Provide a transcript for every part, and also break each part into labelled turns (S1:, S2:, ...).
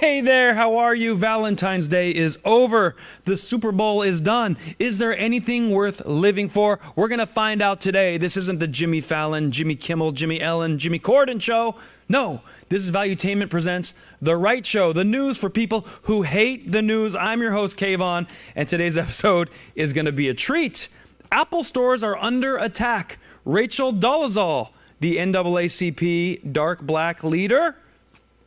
S1: Hey there, how are you? Valentine's Day is over. The Super Bowl is done. Is there anything worth living for? We're going to find out today. This isn't the Jimmy Fallon, Jimmy Kimmel, Jimmy Ellen, Jimmy Corden show. No, this is Valuetainment presents The Right Show, the news for people who hate the news. I'm your host, Kayvon, and today's episode is going to be a treat. Apple stores are under attack. Rachel Dolezal, the NAACP dark black leader,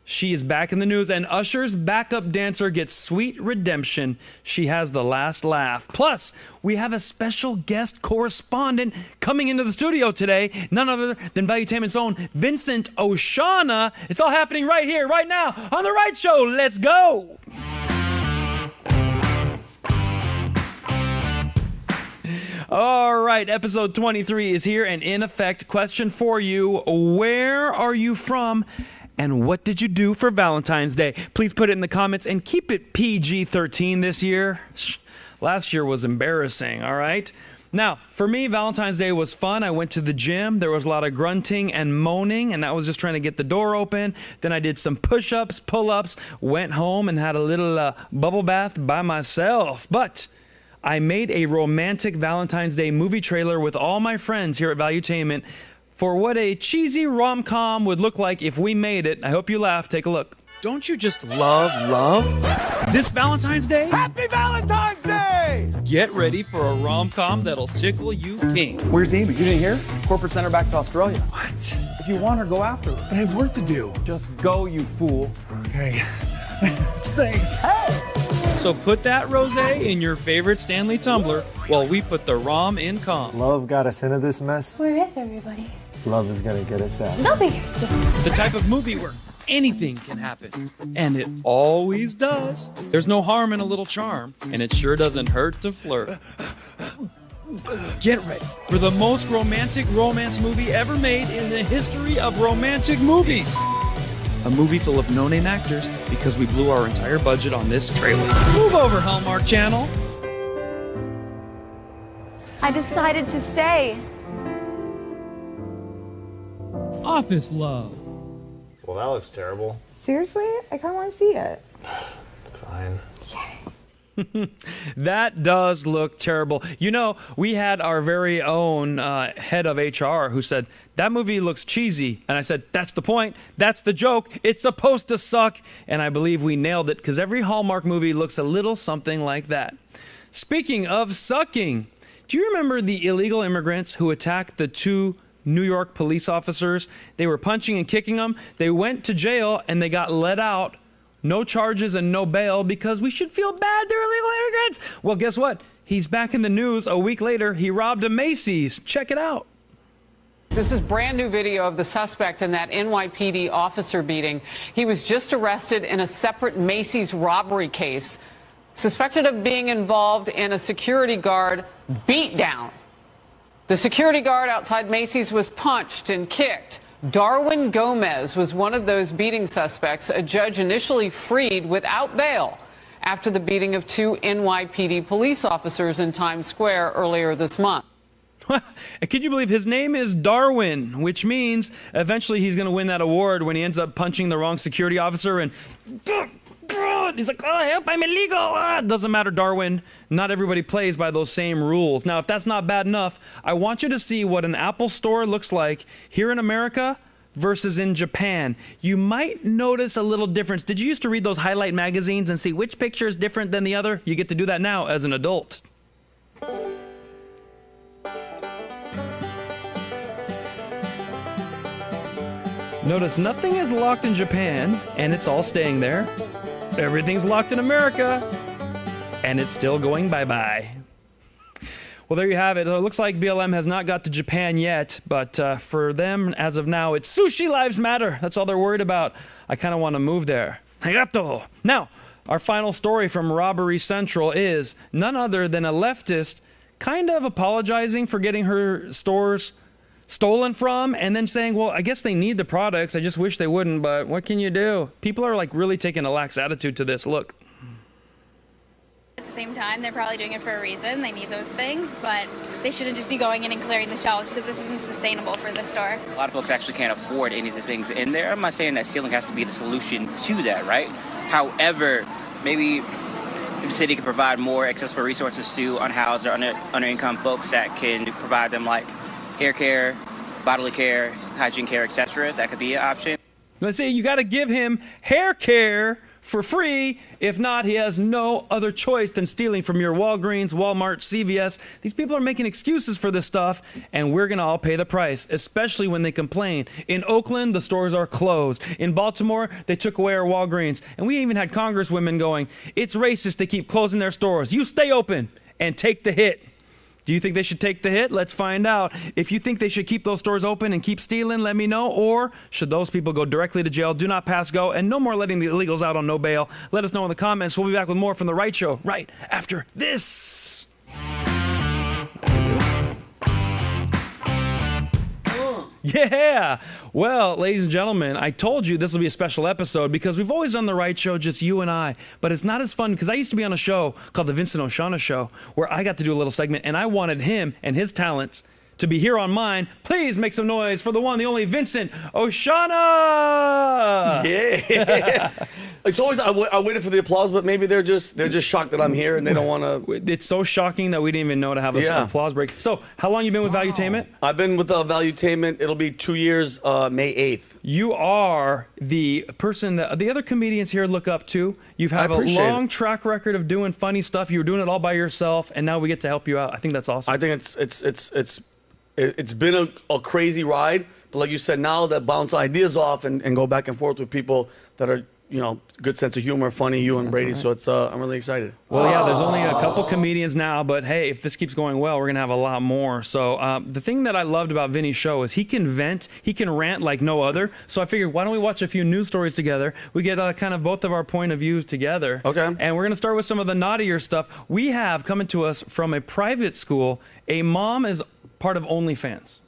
S1: she is back in the news, and Usher's backup dancer gets sweet redemption. She has the last laugh. Plus, we have a special guest correspondent coming into the studio today, none other than Valuetainment's own Vincent Oshana. It's all happening right here, right now, on The Right Show. Let's go! All right, episode 23 is here, and in effect, question for you, where are you from? And what did you do for Valentine's Day? Please put it in the comments and keep it PG-13 this year. Last year was embarrassing, all right? Now, for me, Valentine's Day was fun. I went to the gym. There was a lot of grunting and moaning, and that was just trying to get the door open. Then I did some push-ups, pull-ups, went home and had a little bubble bath by myself. But I made a romantic Valentine's Day movie trailer with all my friends here at Valuetainment for what a cheesy rom-com would look like if we made it. I hope you laugh. Take a look. Don't you just love this Valentine's Day?
S2: Happy Valentine's Day!
S1: Get ready for a rom-com that'll tickle you pink.
S2: Where's Amy? You didn't hear? Corporate sent her back to Australia.
S1: What?
S2: If you want her, go after her.
S3: I have work to do.
S2: Just go, you fool.
S3: Okay. Thanks.
S2: Hey!
S1: So put that rosé in your favorite Stanley tumbler while we put the rom in calm.
S4: Love got us into this mess.
S5: Where is everybody?
S4: Love is gonna get us out.
S5: They'll be here soon.
S1: The type of movie where anything can happen. And it always does. There's no harm in a little charm, and it sure doesn't hurt to flirt. Get ready for the most romantic romance movie ever made in the history of romantic movies. A movie full of no-name actors because we blew our entire budget on this trailer. Move over, Hallmark Channel.
S6: I decided to stay.
S1: Office Love.
S7: Well, that looks terrible.
S6: Seriously? I kind of want to see it.
S7: Fine.
S1: That does look terrible. You know, we had our very own head of HR who said, that movie looks cheesy. And I said, that's the point. That's the joke. It's supposed to suck. And I believe we nailed it because every Hallmark movie looks a little something like that. Speaking of sucking, do you remember the illegal immigrants who attacked the two New York police officers? They were punching and kicking them. They went to jail and they got let out. No charges and no bail because we should feel bad they're illegal immigrants. Well, guess what? He's back in the news a week later. He robbed a Macy's. Check it out.
S8: This is brand new video of the suspect in that NYPD officer beating. He was just arrested in a separate Macy's robbery case, suspected of being involved in a security guard beatdown. The security guard outside Macy's was punched and kicked. Darwin Gomez was one of those beating suspects a judge initially freed without bail after the beating of two NYPD police officers in Times Square earlier this month.
S1: Could you believe his name is Darwin, which means eventually he's going to win that award when he ends up punching the wrong security officer and he's like, oh, help, I'm illegal. Doesn't matter, Darwin. Not everybody plays by those same rules. Now, if that's not bad enough, I want you to see what an Apple store looks like here in America versus in Japan. You might notice a little difference. Did you used to read those highlight magazines and see which picture is different than the other? You get to do that now as an adult. Notice nothing is locked in Japan, and it's all staying there. Everything's locked in America, and it's still going bye-bye. Well, there you have it. It looks like BLM has not got to Japan yet, but for them, as of now, it's sushi lives matter. That's all they're worried about. I kind of want to move there. Arigato. Now, our final story from Robbery Central is none other than a leftist kind of apologizing for getting her stores stolen from and then saying, well, I guess they need the products. I just wish they wouldn't, but what can you do? People are like really taking a lax attitude to this. Look.
S5: At the same time, they're probably doing it for a reason. They need those things, but they shouldn't just be going in and clearing the shelves because this isn't sustainable for the store.
S9: A lot of folks actually can't afford any of the things in there. I'm not saying that stealing has to be the solution to that, right? However, maybe if the city could provide more accessible resources to unhoused or under-income folks that can provide them like hair care, bodily care, hygiene care, etc., that could be an option.
S1: Let's say you got to give him hair care for free. If not, he has no other choice than stealing from your Walgreens, Walmart, CVS. These people are making excuses for this stuff, and we're going to all pay the price, especially when they complain. In Oakland, the stores are closed. In Baltimore, they took away our Walgreens. And we even had congresswomen going, it's racist they keep closing their stores. You stay open and take the hit. Do you think they should take the hit? Let's find out. If you think they should keep those stores open and keep stealing, let me know. Or should those people go directly to jail? Do not pass go, and no more letting the illegals out on no bail. Let us know in the comments. We'll be back with more from The Right Show right after this. Yeah. Well, ladies and gentlemen, I told you this will be a special episode because we've always done The Right Show, just you and I. But it's not as fun because I used to be on a show called The Vincent Oshana Show where I got to do a little segment and I wanted him and his talents to be here on mine. Please make some noise for the one, the only Vincent Oshana.
S10: Yeah. It's always I waited for the applause, but maybe they're just shocked that I'm here and they don't want to.
S1: It's so shocking that we didn't even know to have this applause break. So, how long you been with Valuetainment?
S10: I've been with Valuetainment. It'll be 2 years, May 8th.
S1: You are the person that the other comedians here look up to. You've had a long track record of doing funny stuff. You were doing it all by yourself, and now we get to help you out. I think that's awesome.
S10: I think it's been a crazy ride, but like you said, now that bounce ideas off and go back and forth with people that are, you know, good sense of humor, funny, you and Brady. Right. So it's I'm really excited.
S1: Well, yeah, there's only a couple comedians now, but hey, if this keeps going well, we're gonna have a lot more. So the thing that I loved about Vinny's show is he can rant like no other. So I figured, why don't we watch a few news stories together? We get kind of both of our point of views together.
S10: Okay.
S1: And we're gonna start with some of the naughtier stuff. We have coming to us from a private school. A mom is part of OnlyFans.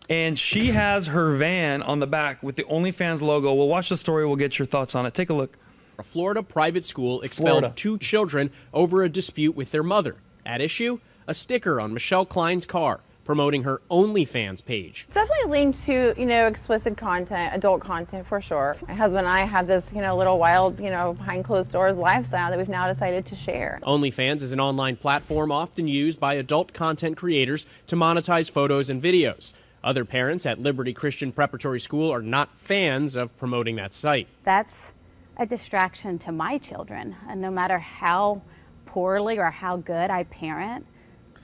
S1: And she has her van on the back with the OnlyFans logo. We'll watch the story. We'll get your thoughts on it. Take a look.
S11: A Florida private school expelled 2 children over a dispute with their mother. At issue, a sticker on Michelle Klein's car promoting her OnlyFans page.
S6: It's definitely linked to, explicit content, adult content for sure. My husband and I have this, little wild, behind closed doors lifestyle that we've now decided to share.
S11: OnlyFans is an online platform often used by adult content creators to monetize photos and videos. Other parents at Liberty Christian Preparatory School are not fans of promoting that site.
S12: That's a distraction to my children, and no matter how poorly or how good I parent,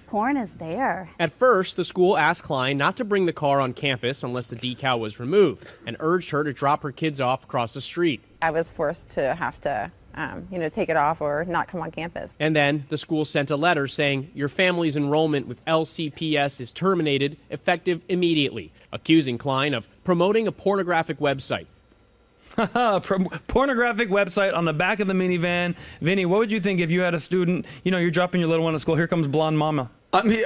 S12: porn is there.
S11: At first, the school asked Klein not to bring the car on campus unless the decal was removed and urged her to drop her kids off across the street.
S6: I was forced to have to take it off or not come on campus.
S11: And then the school sent a letter saying your family's enrollment with LCPS is terminated effective immediately, accusing Klein of promoting a pornographic website.
S1: Pornographic website on the back of the minivan. Vinny, what would you think if you had a student, you're dropping your little one to school, here comes blonde mama.
S10: I mean,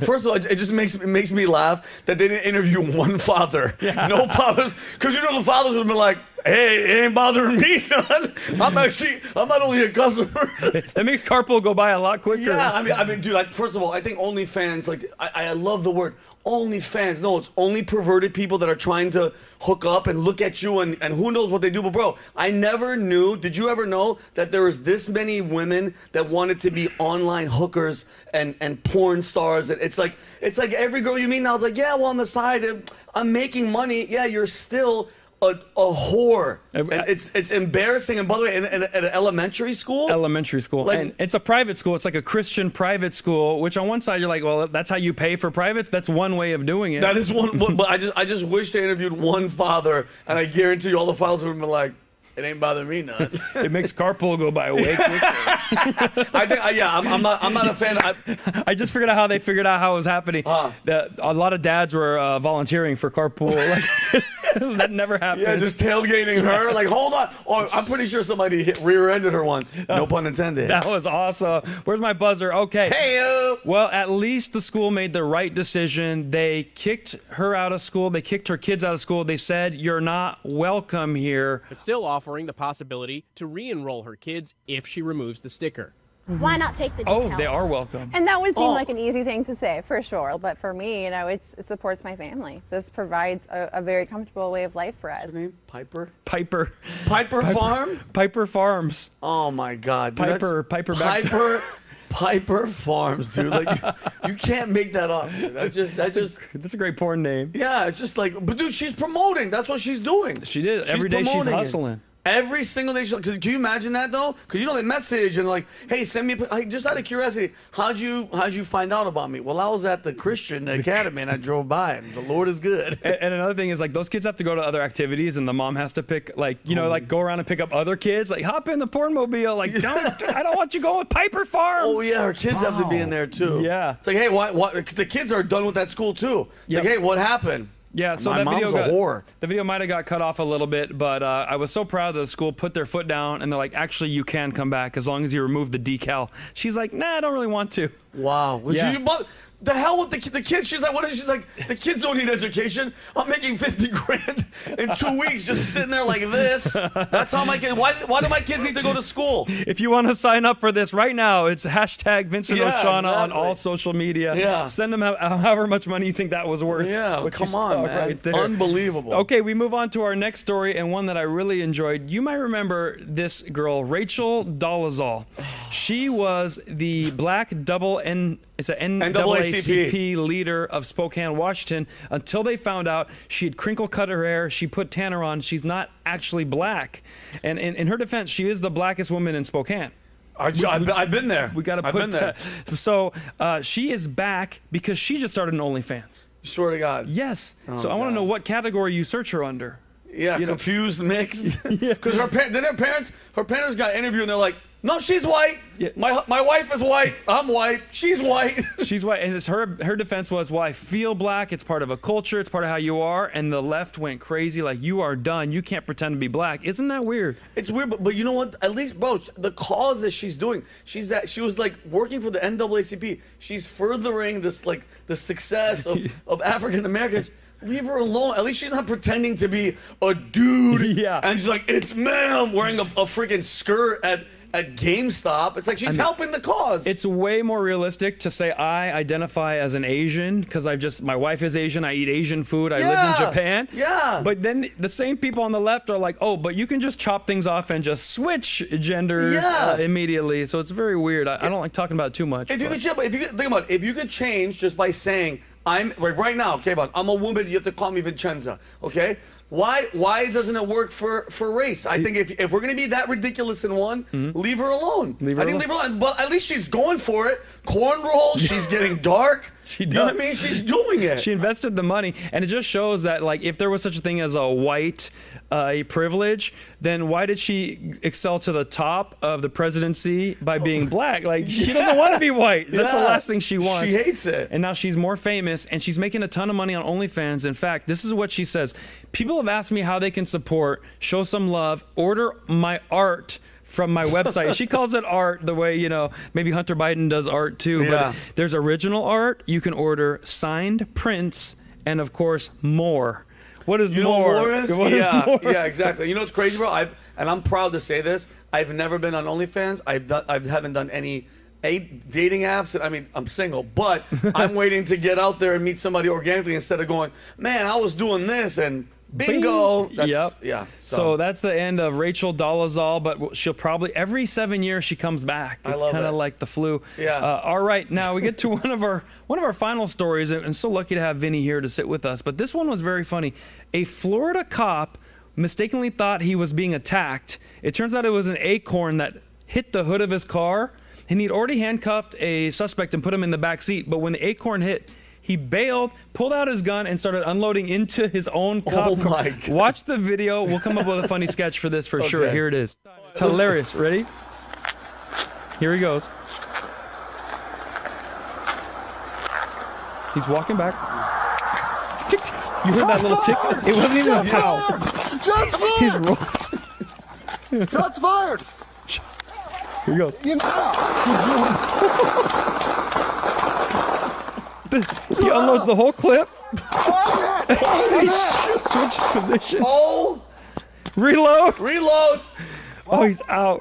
S10: first of all, it just makes me laugh that they didn't interview one father. Yeah. No fathers, because the fathers would have been like, hey, it ain't bothering me, none. I'm not only a customer.
S1: That makes carpool go by a lot quicker.
S10: Yeah, I mean, dude, first of all, I think OnlyFans, I love the word OnlyFans. No, it's only perverted people that are trying to hook up and look at you and who knows what they do. But bro, I never knew, did you ever know that there was this many women that wanted to be online hookers and porn stars? It's like every girl you meet now is like, yeah, well, on the side, I'm making money. Yeah, you're still a whore. And it's embarrassing. And by the way, at an elementary school?
S1: Elementary school. And it's a private school. It's like a Christian private school, which on one side you're like, well, that's how you pay for privates. That's one way of doing it.
S10: That is one. But I just wish they interviewed one father, and I guarantee you all the fathers would have been like, it ain't bothering me none.
S1: It makes carpool go by way quicker.
S10: I'm not a fan.
S1: I just figured out how they figured out how it was happening. A lot of dads were volunteering for carpool. That never happened.
S10: Yeah, just tailgating her. Like, hold on. Oh, I'm pretty sure somebody rear-ended her once. No pun intended.
S1: That was awesome. Where's my buzzer? Okay.
S10: Hey-o.
S1: Well, at least the school made the right decision. They kicked her out of school. They kicked her kids out of school. They said, you're not welcome here.
S11: But still offering the possibility to re-enroll her kids if she removes the sticker.
S13: Why not take the decal?
S1: Oh, they are welcome.
S6: And that would seem like an easy thing to say, for sure. But for me, it supports my family. This provides a very comfortable way of life for us.
S10: What's her name? Piper?
S1: Piper
S10: Farm?
S1: Piper Farms.
S10: Oh my God. Dude,
S1: Piper
S10: Farms, dude. Like you can't make that up. Dude. That's
S1: a great porn name.
S10: Yeah, it's just like, but dude, she's promoting. That's what she's doing.
S1: She did. Every day she's hustling.
S10: Every single day. Can you imagine that though? Because they message and like, hey, send me. Just out of curiosity, how'd you find out about me? Well, I was at the Christian Academy and I drove by, and the Lord is good.
S1: And another thing is like those kids have to go to other activities, and the mom has to pick like go around and pick up other kids. Like hop in the pornmobile. Like I don't want you going with Piper Farms.
S10: Oh yeah, her kids have to be in there too.
S1: Yeah.
S10: It's like, hey, why? The kids are done with that school too. Like, hey, what happened?
S1: Yeah, so
S10: my mom's a whore.
S1: The video might have got cut off a little bit, but I was so proud that the school put their foot down and they're like, actually, you can come back as long as you remove the decal. She's like, nah, I don't really want to.
S10: Wow. The hell with the kids? She's like, what is? She's like, the kids don't need education. I'm making 50 grand in 2 weeks just sitting there like this. That's how my kids. Why do my kids need to go to school?
S1: If you want to sign up for this right now, it's hashtag Vincent Oshana
S10: exactly.
S1: on all social media.
S10: Yeah.
S1: Send them however much money you think that was worth.
S10: Yeah, come on, man.
S1: Right there.
S10: Unbelievable.
S1: Okay, we move on to our next story, and one that I really enjoyed. You might remember this girl, Rachel Dolezal. She was the black NAACP leader of Spokane, Washington, until they found out she had crinkle cut her hair, she put tanner on, she's not actually black. And in her defense, she is the blackest woman in Spokane.
S10: I've been there.
S1: We got to put that. So she is back because she just started an OnlyFans.
S10: Swear to God.
S1: Yes. So I want to know what category you search her under.
S10: Yeah, confused, mixed. Because her parents got interviewed and they're like, no, she's white. Yeah. My wife is white. I'm white. She's white.
S1: She's white. And her defense was, well, I feel black. It's part of a culture. It's part of how you are. And the left went crazy. Like, you are done. You can't pretend to be black. Isn't that weird?
S10: It's weird, but you know what? At least, bro, the cause that she's doing, she was like working for the NAACP. She's furthering this, like, the success of African Americans. Leave her alone. At least she's not pretending to be a dude.
S1: Yeah.
S10: And she's like, it's ma'am wearing a freaking skirt at GameStop. It's like she's helping the cause.
S1: It's way more realistic to say I identify as an Asian because my wife is Asian. I eat Asian food. I lived in Japan.
S10: Yeah.
S1: But then the same people on the left are like, oh, but you can just chop things off and just switch genders immediately. So it's very weird. I don't like talking about it too much.
S10: Think about it. If you could change just by saying I'm right now, okay, but I'm a woman, you have to call me Vincenza, okay? Why doesn't it work for race? I think if we're gonna be that ridiculous in one, leave her alone. Leave her alone. But at least she's going for it. Cornrows, she's getting dark.
S1: She does.
S10: You know what I mean? She's doing it.
S1: She invested the money, and it just shows that, like, if there was such a thing as a white privilege, then why did she excel to the top of the presidency by being black? Like, she doesn't want to be white. That's the last thing she wants.
S10: She hates it.
S1: And now she's more famous, and she's making a ton of money on OnlyFans. In fact, this is what she says. People have asked me how they can support, show some love, order my art from my website. She calls it art the way, maybe Hunter Biden does art too. But there's original art. You can order signed prints and, of course, more. What is more?
S10: What is more? Yeah, exactly. You know what's crazy, bro? I'm proud to say this. I've never been on OnlyFans. I haven't done any dating apps. I mean, I'm single, but I'm waiting to get out there and meet somebody organically instead of going, man, I was doing this and bingo. Yeah.
S1: So that's the end of Rachel Dolezal, but she'll probably every 7 years she comes back. It's kind of like the flu.
S10: Yeah.
S1: All right, now we get to one of our final stories, and so lucky to have Vinny here to sit with us. But this one was very funny. A Florida cop mistakenly thought he was being attacked. It turns out it was an Acorn that hit the hood of his car, and he'd already handcuffed a suspect and put him in the back seat. But when the Acorn hit, he bailed, pulled out his gun, and started unloading into his own cop car.
S10: My God.
S1: Watch the video. We'll come up with a funny sketch for this for sure. Here it is. It's hilarious. Ready? Here he goes. He's walking back. Tick, tick. You heard that little tick? It wasn't even a pow.
S3: Shots fired! Shots fired!
S1: Here he goes. He unloads the whole clip. He switches position.
S10: Oh!
S1: Reload.
S10: Reload.
S1: Oh, he's out.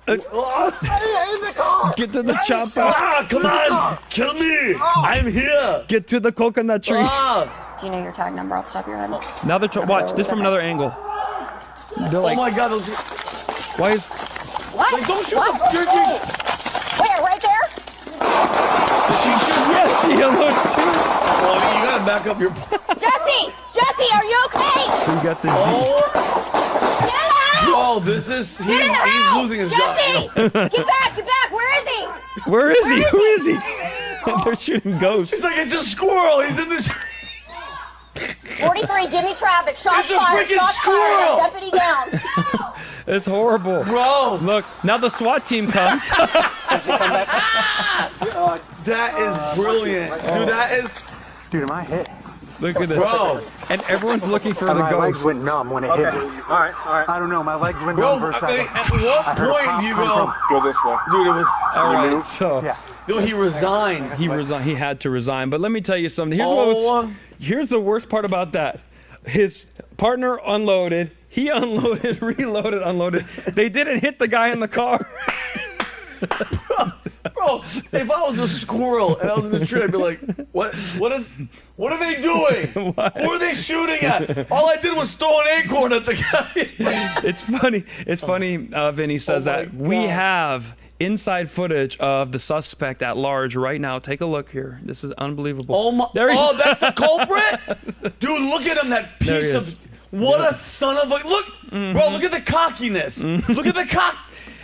S3: Hey, in the car!
S1: Get to the chopper.
S10: Ah, come on! Kill me! I'm here!
S1: Get to the coconut tree.
S10: Ah.
S5: Do you know your tag number off the top of your head?
S1: Now they're watch this from another angle. They're like,
S10: Oh my God! Those...
S1: why is?
S5: What?
S10: Like, don't shoot
S5: What?
S10: the turkey!
S5: Where? Right there?
S1: Yes, she alerted too.
S10: Well, you gotta back up your.
S5: Jesse! Jesse, are you okay?
S1: So you got the.
S10: Oh!
S5: Get out!
S10: Oh, this is
S5: Get in the
S10: he's
S5: house!
S10: losing his
S5: Jesse!
S10: job.
S5: Get back! Get back! Where is he?
S1: Where is he?
S5: Where is
S1: Who
S5: he?
S1: is he? They're shooting ghosts.
S10: It's like it's a squirrel. He's in the.
S5: 43, give me traffic. Shots
S10: It's a
S5: fired.
S10: freaking
S5: Shots
S10: squirrel!
S5: fired. Deputy down.
S1: It's horrible.
S10: Bro,
S1: Look, now the SWAT team comes.
S10: that is brilliant, dude. That is.
S3: Dude, am I hit?
S1: Look at this.
S10: Bro.
S1: And everyone's looking for the
S3: My legs
S1: ghost.
S3: went numb when it hit me. All right. I don't know. My legs went
S10: Bro,
S3: numb for a
S10: I mean,
S3: second.
S10: at what
S3: I heard a
S10: point
S3: pop
S10: do you
S3: come
S10: go?
S3: Go this way.
S10: Dude, it was.
S1: All right, so
S3: Yeah.
S10: Dude, he resigned.
S1: he resigned. He had to resign. But let me tell you something.
S10: Oh.
S1: Here's the worst part about that. His partner unloaded. He unloaded, reloaded, unloaded. They didn't hit the guy in the car.
S10: Bro, if I was a squirrel and I was in the tree, I'd be like, what are they doing?
S1: What?
S10: Who are they shooting at? All I did was throw an acorn at the guy.
S1: It's funny. It's funny. Vinny says
S10: Oh my
S1: that we
S10: God.
S1: have inside footage of the suspect at large right now. Take a look here. This is unbelievable.
S10: Oh my!
S1: There he-
S10: Oh, that's the culprit, dude. Look at him. That
S1: There he
S10: piece
S1: is.
S10: of what a son of a look, bro. Look at the cockiness. Look at the cock.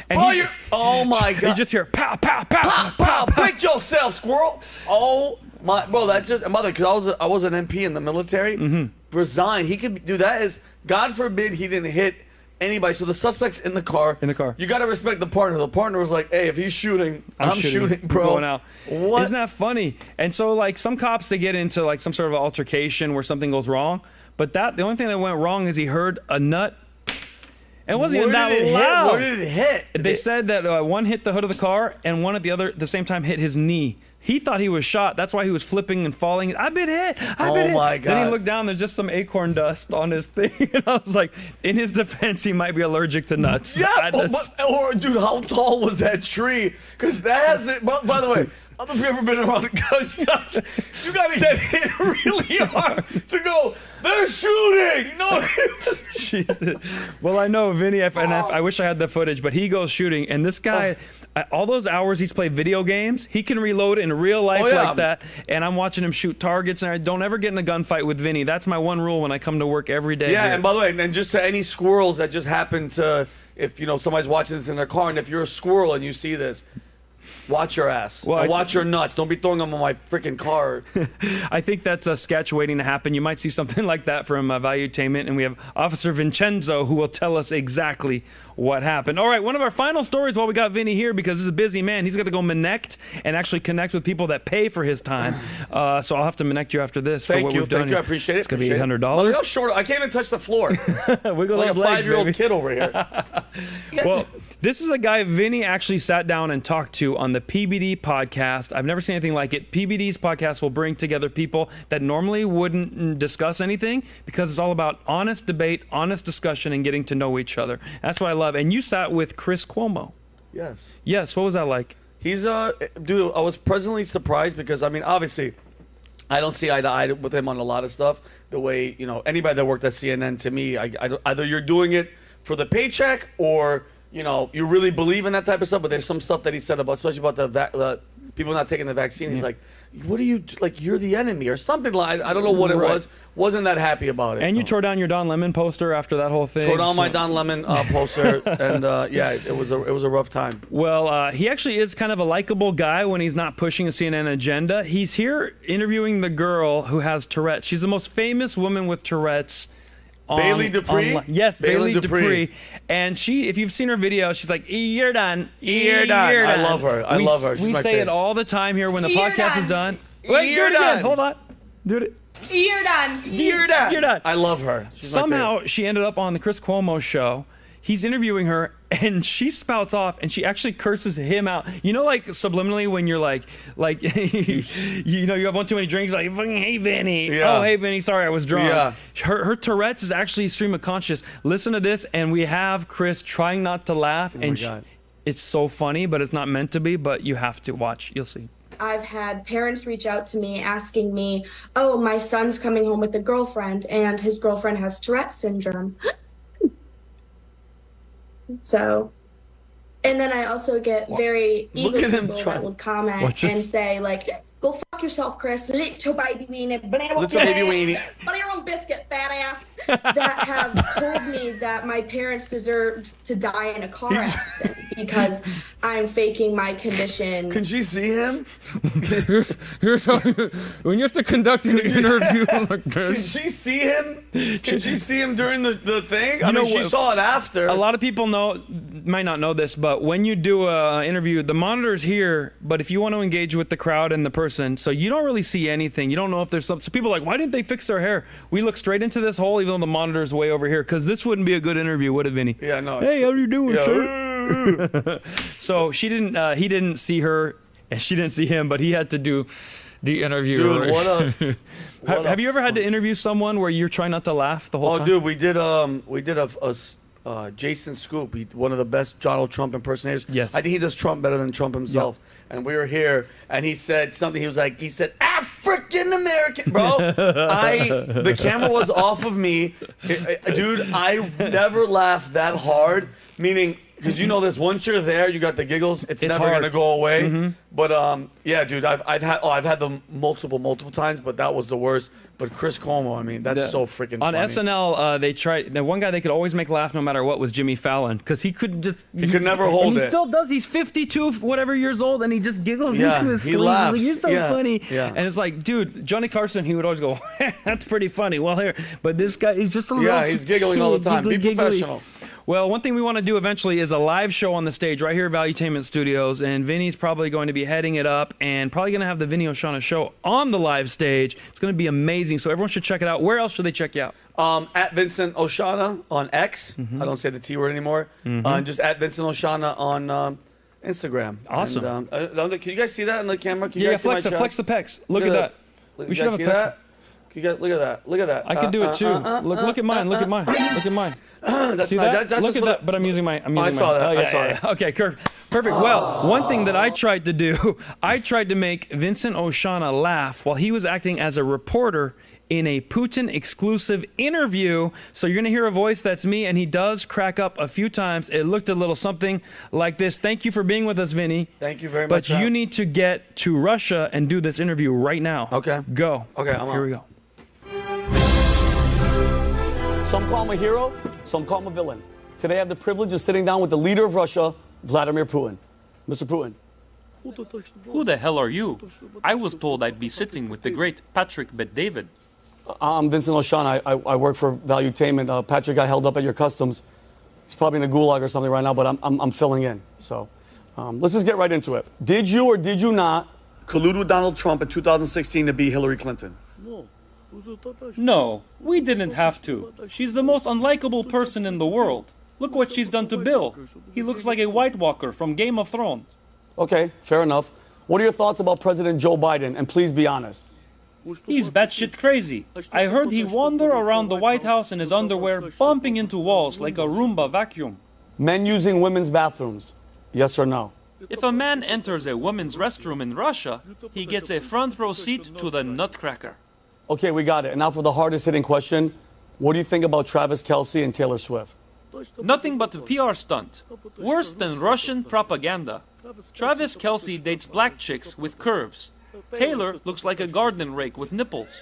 S1: And
S10: Bro,
S1: he-
S10: you're. Oh my
S1: You
S10: God!
S1: just hear pow, pow, pow,
S10: Pow, pow, break yourself, squirrel. Oh my, bro, that's just mother. Because I was an MP in the military. Resigned. He could do that. Is God forbid he didn't hit anybody. So the suspect's in the car.
S1: In the car.
S10: You got to respect the partner. The partner was like, "Hey, if he's shooting, I'm shooting,
S1: I'm
S10: bro."
S1: going out.
S10: What?
S1: Isn't that funny? And so, like, some cops, they get into like some sort of altercation where something goes wrong. But the only thing that went wrong is he heard a nut. It wasn't even that loud.
S10: Where did it hit?
S1: They said that one hit the hood of the car and one at the same time hit his knee. He thought he was shot. That's why he was flipping and falling. I've been hit. I've been hit.
S10: My
S1: Then he
S10: God.
S1: looked down. There's just some acorn dust on his thing. And I was like, in his defense, he might be allergic to nuts.
S10: Yeah, or dude, how tall was that tree? Because that has it. By the way, I don't know if you've ever been around a gun shop. You got to get hit really hard to go. They're shooting. No.
S1: Jesus. Well, I know Vinny, I wish I had the footage, but he goes shooting, and this guy, all those hours he's played video games, he can reload in real life like that. And I'm watching him shoot targets, and I don't ever get in a gunfight with Vinny. That's my one rule when I come to work every day.
S10: Yeah,
S1: here.
S10: and by the way, and just to any squirrels that just happen to, if somebody's watching this in their car, and if you're a squirrel and you see this, watch your ass.
S1: Well,
S10: and watch your nuts. Don't be throwing them on my freaking car.
S1: I think that's a sketch waiting to happen. You might see something like that from Valuetainment, and we have Officer Vincenzo who will tell us exactly what happened. All right, one of our final stories while we got Vinny here, because he's a busy man. He's got to go connect and actually connect with people that pay for his time. So I'll have to connect you after this for what we've done.
S10: Thank you. I appreciate it.
S1: It's going to be
S10: Appreciate it.
S1: $800.
S10: Look how short. I can't even touch the floor.
S1: Wiggle
S10: like
S1: those
S10: a
S1: legs,
S10: 5-year-old
S1: baby.
S10: kid over here.
S1: Well, this is a guy Vinny actually sat down and talked to on the PBD podcast. I've never seen anything like it. PBD's podcast will bring together people that normally wouldn't discuss anything, because it's all about honest debate, honest discussion, and getting to know each other. That's what I love. And you sat with Chris Cuomo.
S10: Yes.
S1: Yes. What was that like?
S10: He's dude. I was pleasantly surprised because I mean, obviously, I don't see eye to eye with him on a lot of stuff. The way anybody that worked at CNN, to me, either you're doing it for the paycheck or you really believe in that type of stuff. But there's some stuff that he said about, especially about the people not taking the vaccine. He's like, what are you like? You're the enemy or something like. I don't know what it was. Wasn't that happy about it.
S1: And you tore down your Don Lemon poster after that whole thing.
S10: Tore down my Don Lemon poster, and yeah, it was a rough time.
S1: Well, he actually is kind of a likable guy when he's not pushing a CNN agenda. He's here interviewing the girl who has Tourette's. She's the most famous woman with Tourette's.
S10: Bailey Dupree?
S1: Yes, Bailey
S10: Dupree.
S1: And she, if you've seen her video, she's like, "You're done.
S10: You're done." I love her. I love her. She's
S1: we
S10: my
S1: say
S10: favorite.
S1: it all the time here when the
S5: You're
S1: podcast is
S5: done.
S1: done. Wait,
S10: You're
S1: do it again.
S10: done.
S1: Hold on. Do it.
S5: You're done.
S10: You're done.
S1: You're done.
S10: I love her. She's my
S1: Somehow
S10: favorite.
S1: she ended up on the Chris Cuomo show. He's interviewing her, and she spouts off, and she actually curses him out. Like subliminally when you're like you have one too many drinks, like, "Hey Vinny,
S10: Yeah.
S1: oh hey Vinny, sorry I was drunk."
S10: Yeah.
S1: Her Tourette's is actually stream of conscious. Listen to this, and we have Chris trying not to laugh,
S10: Oh my
S1: and
S10: God.
S1: It's so funny, but it's not meant to be, but you have to watch. You'll see.
S13: I've had parents reach out to me asking me, oh, my son's coming home with a girlfriend and his girlfriend has Tourette syndrome. So, and then I also get very evil people that would comment and say, like, go fuck yourself, Chris. Little baby weenie. Little baby weenie. Butter your own biscuit, fat ass. That have told me that my parents deserved to die in a car accident because I'm faking my condition.
S10: Can she see him?
S1: Here's how when you have to conduct an interview like
S10: Can
S1: this.
S10: she see him? Can she see him during the thing? I
S1: You know
S10: mean, she
S1: what?
S10: saw it after.
S1: A lot of people might not know this, but when you do an interview, the monitor's here, but if you want to engage with the crowd and the person, so you don't really see anything. You don't know if there's something. So people are like, why didn't they fix their hair? We look straight into this hole, even though the monitor's way over here, because this wouldn't be a good interview, would it, Vinny?
S10: Yeah, no.
S1: Hey, how you doing, sir? So he didn't see her, and she didn't see him, but he had to do the interview.
S10: Dude, what a...
S1: Have you ever had to interview someone where you're trying not to laugh the whole time?
S10: Oh, dude, we did a Jason Scoop, one of the best Donald Trump impersonators.
S1: Yes.
S10: I think he does Trump better than Trump himself.
S1: Yep.
S10: And we were here, and he said something. He said, African American, bro. The camera was off of me, dude. I never laughed that hard. Meaning, because you know this, once you're there, you got the giggles. It's never
S1: hard.
S10: gonna go away.
S1: Mm-hmm.
S10: But yeah, dude, I've had them multiple times, but that was the worst. But Chris Cuomo, I mean, that's so freaking
S1: on
S10: funny.
S1: SNL, they tried. The one guy they could always make laugh no matter what was Jimmy Fallon, because he could just.
S10: He could never hold
S1: and
S10: it.
S1: He still does. He's 52, whatever years old, and he just giggles
S10: Yeah,
S1: into his
S10: he
S1: sleeve.
S10: laughs.
S1: Like, you're so
S10: Yeah,
S1: funny.
S10: yeah.
S1: And it's like, dude, Johnny Carson, he would always go, "That's pretty funny." Well, here, but this guy, he's just a little.
S10: Yeah, he's giggling all the time. Be professional.
S1: Well, one thing we want to do eventually is a live show on the stage right here at Valuetainment Studios, and Vinny's probably going to be heading it up and probably going to have the Vinnie Oshana show on the live stage. It's going to be amazing, so everyone should check it out. Where else should they check you out?
S10: At Vincent Oshana on X. I don't say the T word anymore. Just at Vincent Oshana on Instagram.
S1: Awesome.
S10: And, can you guys see that in the camera? Can you
S1: Yeah,
S10: guys see my
S1: flex the pecs. Look at
S10: that.
S1: that.
S10: We should have a that. Look at that. Look at that.
S1: I can do it too. Look at mine. Look at mine. Look at mine.
S10: That's
S1: See
S10: nice.
S1: that? Look at that. But I'm using my.
S10: I saw that.
S1: Oh, yeah,
S10: I saw
S1: yeah. Okay, perfect. Well, one thing that I tried to do, I tried to make Vincent Oshana laugh while he was acting as a reporter in a Putin exclusive interview. So you're going to hear a voice that's me, and he does crack up a few times. It looked a little something like this. Thank you for being with us, Vinny.
S10: Thank you very much.
S1: But you need to get to Russia and do this interview right now.
S10: Okay.
S1: Go.
S10: Okay, I'm
S1: Here
S10: on.
S1: we go.
S10: Some call him a hero, some call him a villain. Today I have the privilege of sitting down with the leader of Russia, Vladimir Putin. Mr. Putin.
S14: Who the hell are you? I was told I'd be sitting with the great Patrick Bet-David.
S10: I'm Vincent Oshana. I work for Valuetainment. Patrick got held up at your customs. He's probably in the gulag or something right now, but I'm filling in. So let's just get right into it. Did you or did you not collude with Donald Trump in 2016 to beat Hillary Clinton?
S14: No, we didn't have to. She's the most unlikable person in the world. Look what she's done to Bill. He looks like a White Walker from Game of Thrones.
S10: Okay, fair enough. What are your thoughts about President Joe Biden? And please be honest.
S14: He's batshit crazy. I heard he wander around the White House in his underwear, bumping into walls like a Roomba vacuum.
S10: Men using women's bathrooms, yes or no?
S14: If a man enters a women's restroom in Russia, he gets a front row seat to the Nutcracker.
S10: Okay, we got it. And now for the hardest hitting question. What do you think about Travis Kelce and Taylor Swift?
S14: Nothing but a PR stunt. Worse than Russian propaganda. Travis Kelce dates black chicks with curves. Taylor looks like a garden rake with nipples.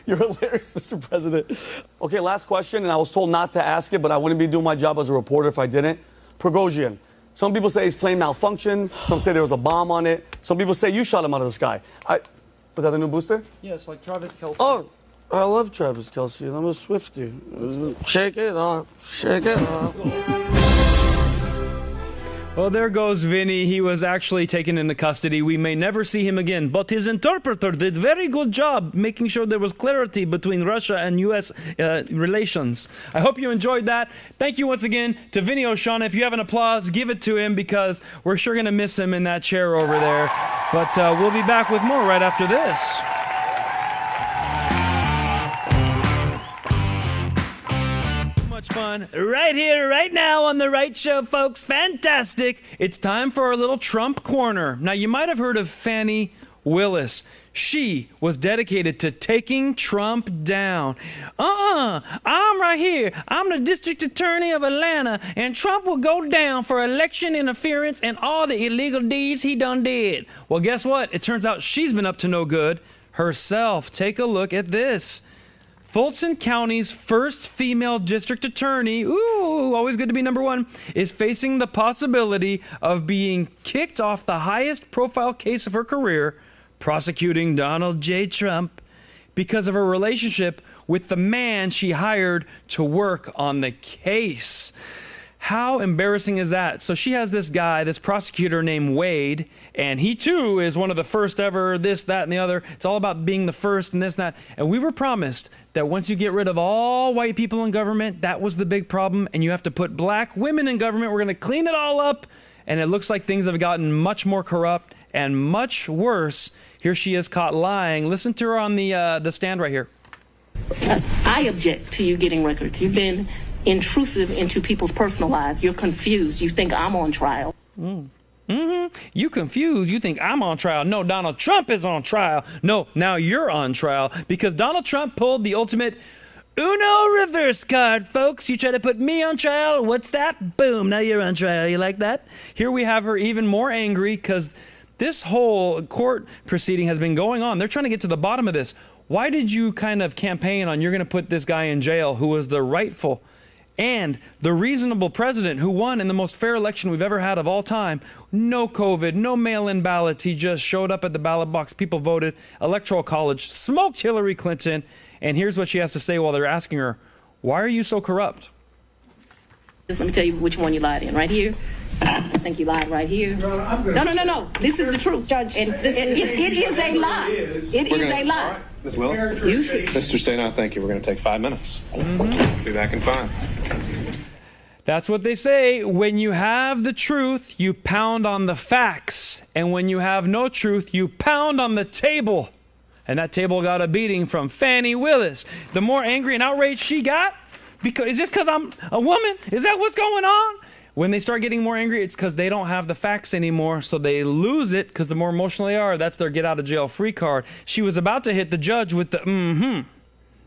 S10: You're hilarious, Mr. President. Okay, last question, and I was told not to ask it, but I wouldn't be doing my job as a reporter if I didn't. Prigozhin. Some people say his plane malfunctioned. Some say there was a bomb on it. Some people say you shot him out of the sky. Was that the new booster?
S14: Yes, like Travis Kelce.
S10: Oh, I love Travis Kelce. I'm a Swiftie. Shake it off. Shake it off.
S1: Well, there goes Vinny. He was actually taken into custody. We may never see him again, but his interpreter did very good job making sure there was clarity between Russia and U.S. relations. I hope you enjoyed that. Thank you once again to Vinnie Oshana. If you have an applause, give it to him because we're sure going to miss him in that chair over there. But we'll be back with more right after this. Much fun. on right here, right now on The Right Show, folks. Fantastic. It's time for our little Trump corner. Now, you might have heard of Fani Willis. She was dedicated to taking Trump down. I'm right here. I'm the district attorney of Atlanta, and Trump will go down for election interference and all the illegal deeds he done did. Well, guess what? It turns out she's been up to no good herself. Take a look at this. Fulton County's first female district attorney, ooh, always good to be number one, is facing the possibility of being kicked off the highest profile case of her career, prosecuting Donald J. Trump because of her relationship with the man she hired to work on the case. How embarrassing is that? So she has this guy, this prosecutor named Wade, and he too is one of the first ever, this, that, and the other. It's all about being the first and this and that. And we were promised that once you get rid of all white people in government, that was the big problem, and you have to put black women in government. We're going to clean it all up. And it looks like things have gotten much more corrupt and much worse. Here she is caught lying. Listen to her on the stand right here.
S15: I object to you getting records. You've been intrusive into people's personal lives. You're confused. You think I'm on trial.
S1: You confused. You think I'm on trial. No, Donald Trump is on trial. No, now you're on trial because Donald Trump pulled the ultimate Uno reverse card, folks. You try to put me on trial. What's that? Boom. Now you're on trial. You like that? Here we have her even more angry because this whole court proceeding has been going on. They're trying to get to the bottom of this. Why did you kind of campaign on you're going to put this guy in jail who was the rightful and the reasonable president who won in the most fair election we've ever had of all time? No COVID, no mail-in ballots. He just showed up at the ballot box. People voted. Electoral college smoked Hillary Clinton. And here's what she has to say while they're asking her, why are you so corrupt?
S15: Let me tell you which one you lied in. Right here. I think you lied right here. No. This is the truth, Judge. And it is a lie. It is a lie.
S16: Right. Ms. Willis? Mr. Sena, thank you. We're going to take 5 minutes. Be back in 5.
S1: That's what they say. When you have the truth, you pound on the facts. And when you have no truth, you pound on the table. And that table got a beating from Fani Willis. The more angry and outraged she got, is this because I'm a woman? Is that what's going on? When they start getting more angry, it's because they don't have the facts anymore, so they lose it because the more emotional they are, that's their get out of jail free card. She was about to hit the judge with the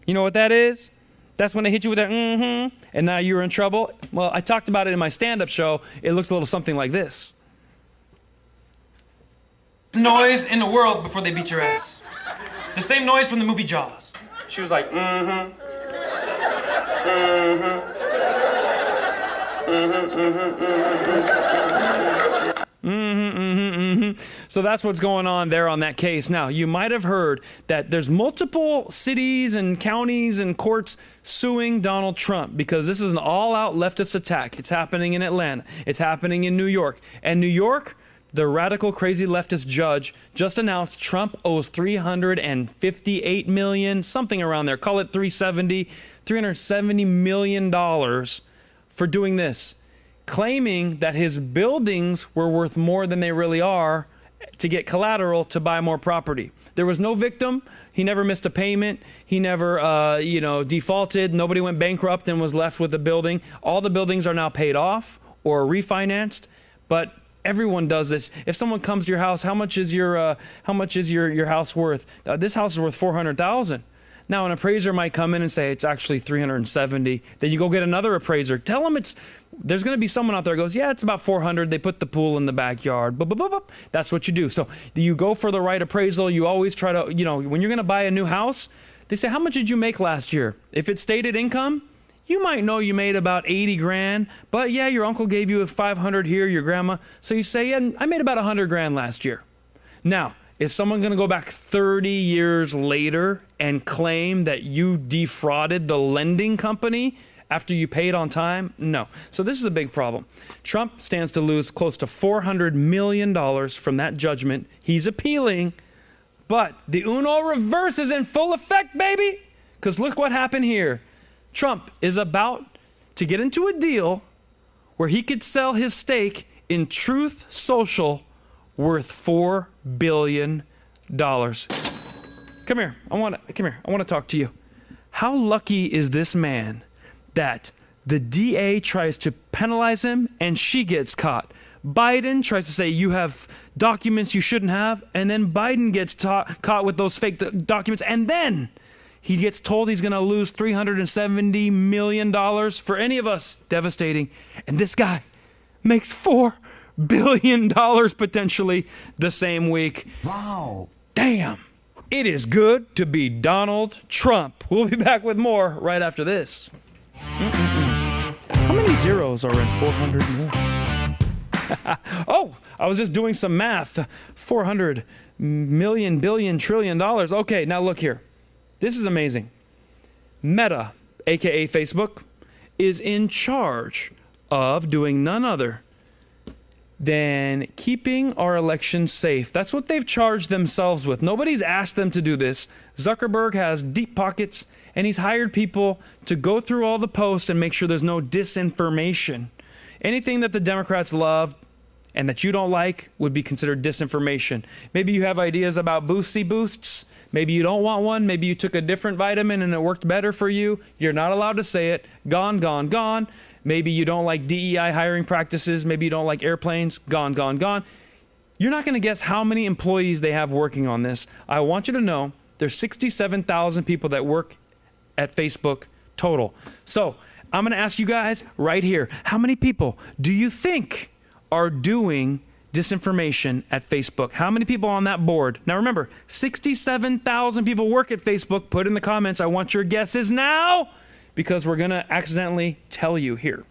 S1: You know what that is? That's when they hit you with that and now you're in trouble. Well, I talked about it in my stand-up show. It looks a little something like this.
S17: Noise in the world before they beat your ass. The same noise from the movie Jaws.
S14: She was like,
S1: So that's what's going on there on that case. Now, you might have heard that there's multiple cities and counties and courts suing Donald Trump because this is an all-out leftist attack. It's happening in Atlanta. It's happening in New York. And New York, the radical, crazy leftist judge just announced Trump owes $358 million, something around there. Call it $370 million for doing this, claiming that his buildings were worth more than they really are to get collateral to buy more property. There was no victim. He never missed a payment. He never, defaulted. Nobody went bankrupt and was left with a building. All the buildings are now paid off or refinanced, but everyone does this. If someone comes to your house, how much is your house worth? This house is worth $400,000. Now, an appraiser might come in and say it's actually $370. Then you go get another appraiser. Tell them there's going to be someone out there who goes, yeah, it's about $400. They put the pool in the backyard. That's what you do. So you go for the right appraisal. You always try to, when you're going to buy a new house, they say, how much did you make last year? If it's stated income, you might know you made about 80 grand, but yeah, your uncle gave you a 500 here, your grandma. So you say, yeah, I made about 100 grand last year. Now, is someone going to go back 30 years later and claim that you defrauded the lending company after you paid on time? No. So this is a big problem. Trump stands to lose close to $400 million from that judgment. He's appealing, but the Uno reverse is in full effect, baby. Because look what happened here. Trump is about to get into a deal where he could sell his stake in Truth Social worth $4 billion. Come here. I want to talk to you. How lucky is this man that The DA tries to penalize him, and she gets caught. Biden tries to say you have documents you shouldn't have, and then Biden gets caught with those fake documents, and then he gets told he's going to lose $370 million for any of us. Devastating. And this guy makes $4 billion potentially the same week. Wow. Damn. It is good to be Donald Trump. We'll be back with more right after this. How many zeros are in 400 more? Oh, I was just doing some math. 400 million, billion, trillion dollars. Okay, now look here. This is amazing. Meta, aka Facebook, is in charge of doing none other than keeping our elections safe. That's what they've charged themselves with. Nobody's asked them to do this. Zuckerberg has deep pockets, and he's hired people to go through all the posts and make sure there's no disinformation. Anything that the Democrats love and that you don't like would be considered disinformation. Maybe you have ideas about boosty boosts. Maybe you don't want one. Maybe you took a different vitamin and it worked better for you. You're not allowed to say it. Gone, gone, gone. Maybe you don't like DEI hiring practices. Maybe you don't like airplanes. Gone, gone, gone. You're not going to guess how many employees they have working on this. I want you to know there's 67,000 people that work at Facebook total. So I'm going to ask you guys right here, how many people do you think are doing disinformation at Facebook? How many people on that board? Now remember, 67,000 people work at Facebook. Put in the comments, I want your guesses now, because we're going to accidentally tell you here.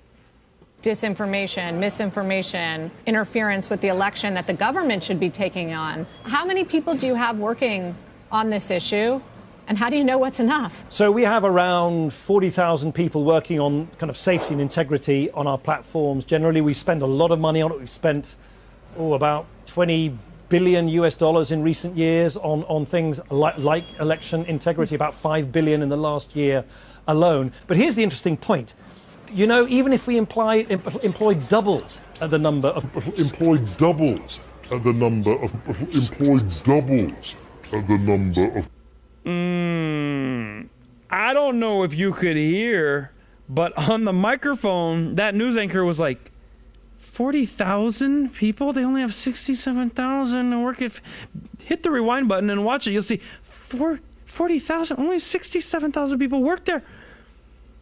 S18: Disinformation, misinformation, interference with the election that the government should be taking on. How many people do you have working on this issue? And how do you know what's enough?
S19: So we have around 40,000 people working on kind of safety and integrity on our platforms. Generally, we spend a lot of money on it. We've spent about $20 billion in recent years on things like election integrity, about $5 billion in the last year alone. But here's the interesting point. You know, even if we employ double the number of
S1: I don't know if you could hear, but on the microphone, that news anchor was like, 40,000 people? They only have 67,000 to work at. Hit the rewind button and watch it. You'll see 40,000, only 67,000 people work there.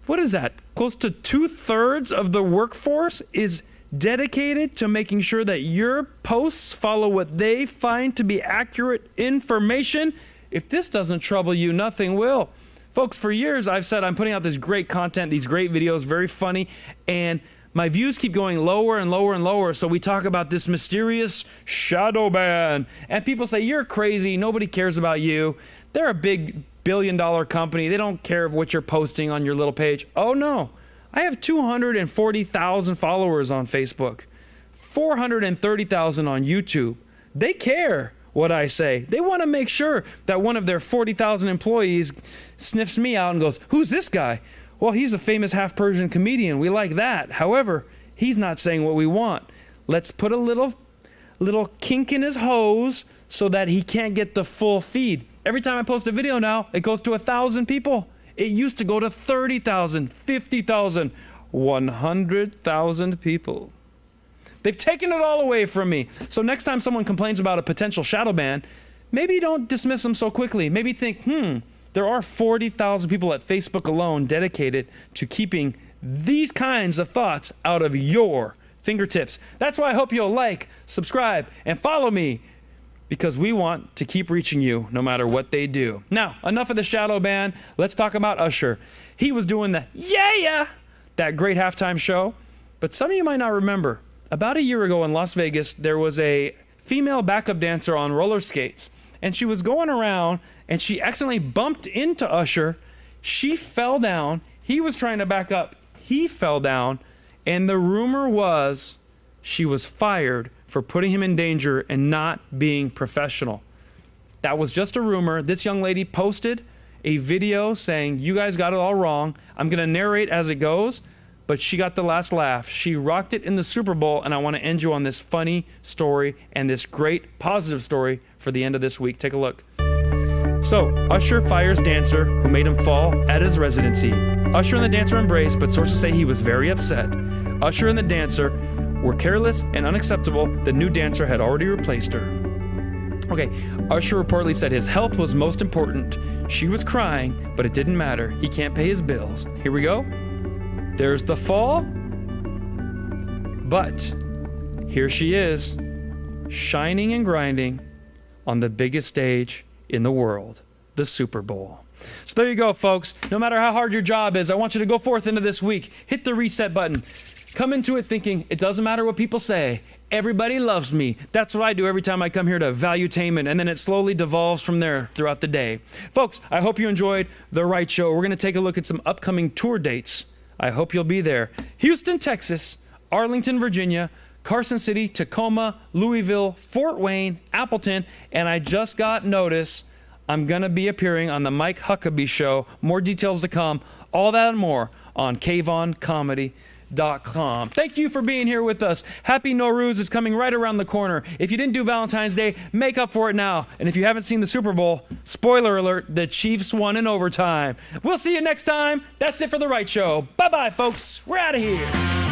S1: What is that? Close to 2/3 of the workforce is dedicated to making sure that your posts follow what they find to be accurate information. If this doesn't trouble you, nothing will. Folks, for years I've said I'm putting out this great content, these great videos, very funny, and my views keep going lower and lower and lower. So we talk about this mysterious shadow ban, and people say, you're crazy, nobody cares about you. They're a big billion-dollar company. They don't care what you're posting on your little page. Oh no, I have 240,000 followers on Facebook, 430,000 on YouTube. They care what I say. They want to make sure that one of their 40,000 employees sniffs me out and goes, who's this guy? Well, he's a famous half-Persian comedian. We like that. However, he's not saying what we want. Let's put a little kink in his hose so that he can't get the full feed. Every time I post a video now, it goes to 1,000 people. It used to go to 30,000, 50,000, 100,000 people. They've taken it all away from me. So next time someone complains about a potential shadow ban, maybe don't dismiss them so quickly. Maybe think, there are 40,000 people at Facebook alone dedicated to keeping these kinds of thoughts out of your fingertips. That's why I hope you'll like, subscribe, and follow me, because we want to keep reaching you no matter what they do. Now, enough of the shadow ban. Let's talk about Usher. He was doing the that great halftime show. But some of you might not remember. About a year ago in Las Vegas, there was a female backup dancer on roller skates. And she was going around, and she accidentally bumped into Usher. She fell down. He was trying to back up. He fell down. And the rumor was she was fired for putting him in danger and not being professional. That was just a rumor. This young lady posted a video saying, you guys got it all wrong. I'm going to narrate as it goes, but she got the last laugh. She rocked it in the Super Bowl, and I want to end you on this funny story and this great positive story for the end of this week. Take a look. So, Usher fires dancer who made him fall at his residency. Usher and the dancer embraced, but sources say he was very upset. Usher and the dancer were careless and unacceptable. The new dancer had already replaced her. Okay, Usher reportedly said his health was most important. She was crying, but it didn't matter. He can't pay his bills. Here we go. There's the fall. But here she is, shining and grinding on the biggest stage in the world, the Super Bowl. So there you go, folks. No matter how hard your job is, I want you to go forth into this week. Hit the reset button. Come into it thinking it doesn't matter what people say. Everybody loves me. That's what I do every time I come here to Valuetainment, and then it slowly devolves from there throughout the day. Folks, I hope you enjoyed The Right Show. We're going to take a look at some upcoming tour dates. I hope you'll be there. Houston, Texas, Arlington, Virginia, Carson City, Tacoma, Louisville, Fort Wayne, Appleton, and I just got notice I'm going to be appearing on the Mike Huckabee Show. More details to come. All that and more on KVonComedy.com. Thank you for being here with us. Happy Nowruz is coming right around the corner. If you didn't do Valentine's Day, make up for it now. And if you haven't seen the Super Bowl, spoiler alert, the Chiefs won in overtime. We'll see you next time. That's it for The Right Show. Bye-bye, folks. We're out of here.